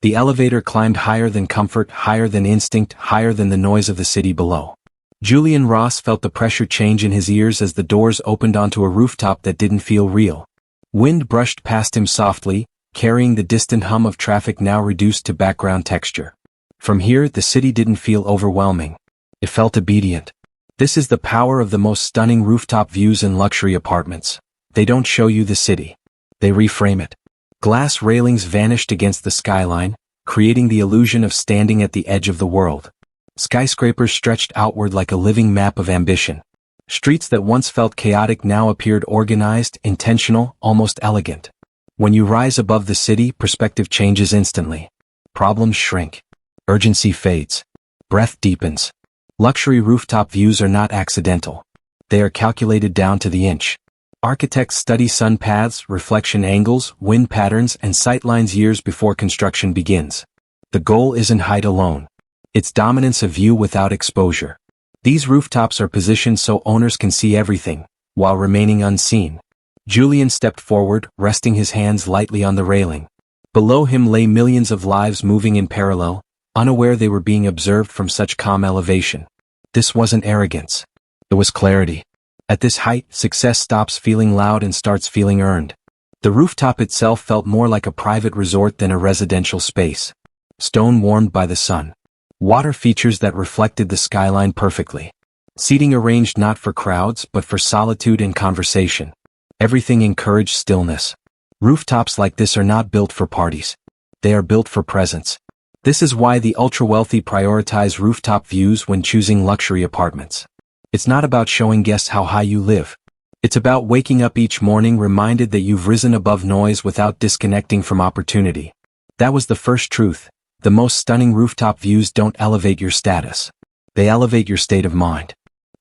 The elevator climbed higher than comfort, higher than instinct, higher than the noise of the city below. Julian Ross felt the pressure change in his ears as the doors opened onto a rooftop that didn't feel real. Wind brushed past him softly, carrying the distant hum of traffic now reduced to background texture. From here, the city didn't feel overwhelming. It felt obedient. This is the power of the most stunning rooftop views in luxury apartments. They don't show you the city. They reframe it. Glass railings vanished against the skyline, creating the illusion of standing at the edge of the world. Skyscrapers stretched outward like a living map of ambition. Streets that once felt chaotic now appeared organized, intentional, almost elegant. When you rise above the city, perspective changes instantly. Problems shrink. Urgency fades. Breath deepens. Luxury rooftop views are not accidental. They are calculated down to the inch. Architects study sun paths, reflection angles, wind patterns, and sightlines years before construction begins. The goal isn't height alone. It's dominance of view without exposure. These rooftops are positioned so owners can see everything, while remaining unseen. Julian stepped forward, resting his hands lightly on the railing. Below him lay millions of lives moving in parallel, unaware they were being observed from such calm elevation. This wasn't arrogance. It was clarity. At this height, success stops feeling loud and starts feeling earned. The rooftop itself felt more like a private resort than a residential space. Stone warmed by the sun. Water features that reflected the skyline perfectly. Seating arranged not for crowds but for solitude and conversation. Everything encouraged stillness. Rooftops like this are not built for parties. They are built for presence. This is why the ultra-wealthy prioritize rooftop views when choosing luxury apartments. It's not about showing guests how high you live. It's about waking up each morning reminded that you've risen above noise without disconnecting from opportunity. That was the first truth. The most stunning rooftop views don't elevate your status. They elevate your state of mind.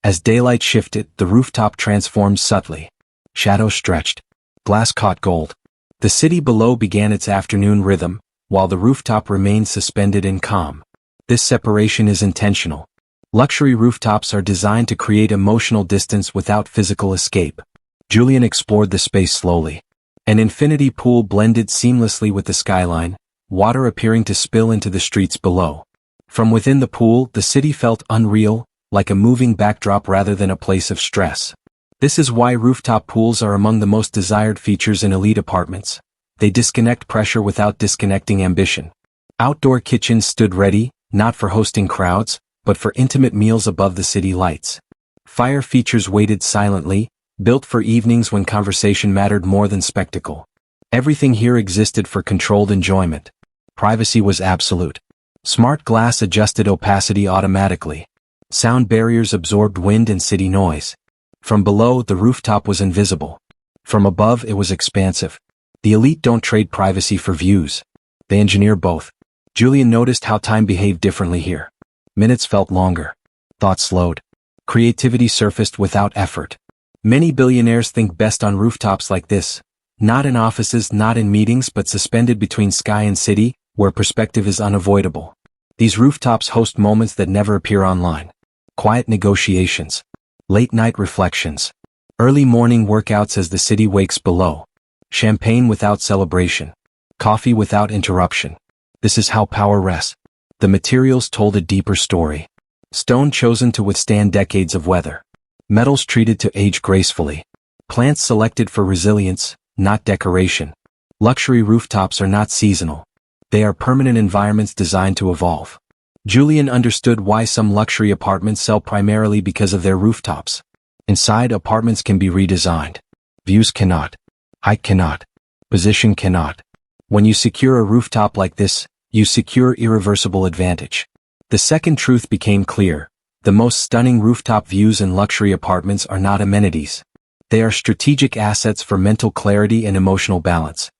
As daylight shifted, the rooftop transformed subtly. Shadows stretched. Glass caught gold. The city below began its afternoon rhythm, while the rooftop remained suspended in calm. This separation is intentional. Luxury rooftops are designed to create emotional distance without physical escape. Julian explored the space slowly. An infinity pool blended seamlessly with the skyline, water appearing to spill into the streets below. From within the pool, the city felt unreal, like a moving backdrop rather than a place of stress. This is why rooftop pools are among the most desired features in elite apartments. They disconnect pressure without disconnecting ambition. Outdoor kitchens stood ready, not for hosting crowds, but for intimate meals above the city lights. Fire features waited silently, built for evenings when conversation mattered more than spectacle. Everything here existed for controlled enjoyment. Privacy was absolute. Smart glass adjusted opacity automatically. Sound barriers absorbed wind and city noise. From below, the rooftop was invisible. From above, it was expansive. The elite don't trade privacy for views. They engineer both. Julian noticed how time behaved differently here. Minutes felt longer. Thought slowed. Creativity surfaced without effort. Many billionaires think best on rooftops like this. Not in offices, not in meetings, but suspended between sky and city, where perspective is unavoidable. These rooftops host moments that never appear online. Quiet negotiations. Late-night reflections. Early morning workouts as the city wakes below. Champagne without celebration. Coffee without interruption. This is how power rests. The materials told a deeper story. Stone chosen to withstand decades of weather. Metals treated to age gracefully. Plants selected for resilience, not decoration. Luxury rooftops are not seasonal. They are permanent environments designed to evolve. Julian understood why some luxury apartments sell primarily because of their rooftops. Inside, apartments can be redesigned. Views cannot. Height cannot. Position cannot. When you secure a rooftop like this, you secure irreversible advantage. The second truth became clear. The most stunning rooftop views in luxury apartments are not amenities. They are strategic assets for mental clarity and emotional balance.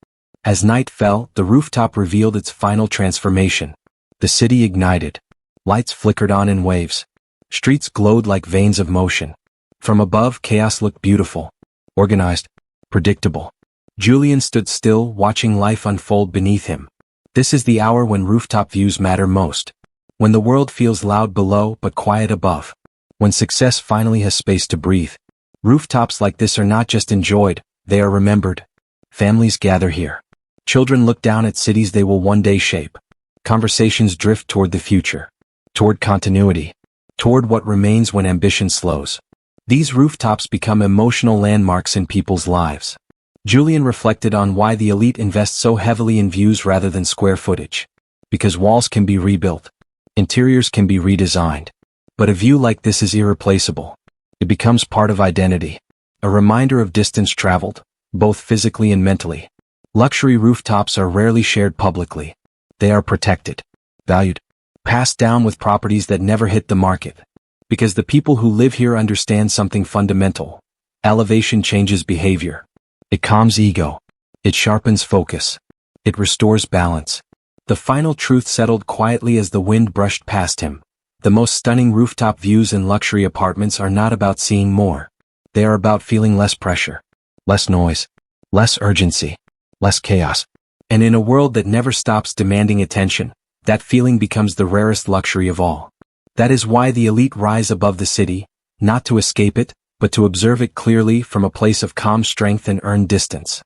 As night fell, the rooftop revealed its final transformation. The city ignited. Lights flickered on in waves. Streets glowed like veins of motion. From above, chaos looked beautiful. Organized. Predictable. Julian stood still, watching life unfold beneath him. This is the hour when rooftop views matter most. When the world feels loud below but quiet above. When success finally has space to breathe. Rooftops like this are not just enjoyed, they are remembered. Families gather here. Children look down at cities they will one day shape. Conversations drift toward the future, toward continuity, toward what remains when ambition slows. These rooftops become emotional landmarks in people's lives. Julian reflected on why the elite invest so heavily in views rather than square footage. Because walls can be rebuilt, interiors can be redesigned. But a view like this is irreplaceable. It becomes part of identity, a reminder of distance traveled, both physically and mentally. Luxury rooftops are rarely shared publicly. They are protected, valued, passed down with properties that never hit the market. Because the people who live here understand something fundamental. Elevation changes behavior. It calms ego. It sharpens focus. It restores balance. The final truth settled quietly as the wind brushed past him. The most stunning rooftop views in luxury apartments are not about seeing more. They are about feeling less pressure, less noise, less urgency, less chaos. And in a world that never stops demanding attention, that feeling becomes the rarest luxury of all. That is why the elite rise above the city, not to escape it, but to observe it clearly from a place of calm strength and earned distance.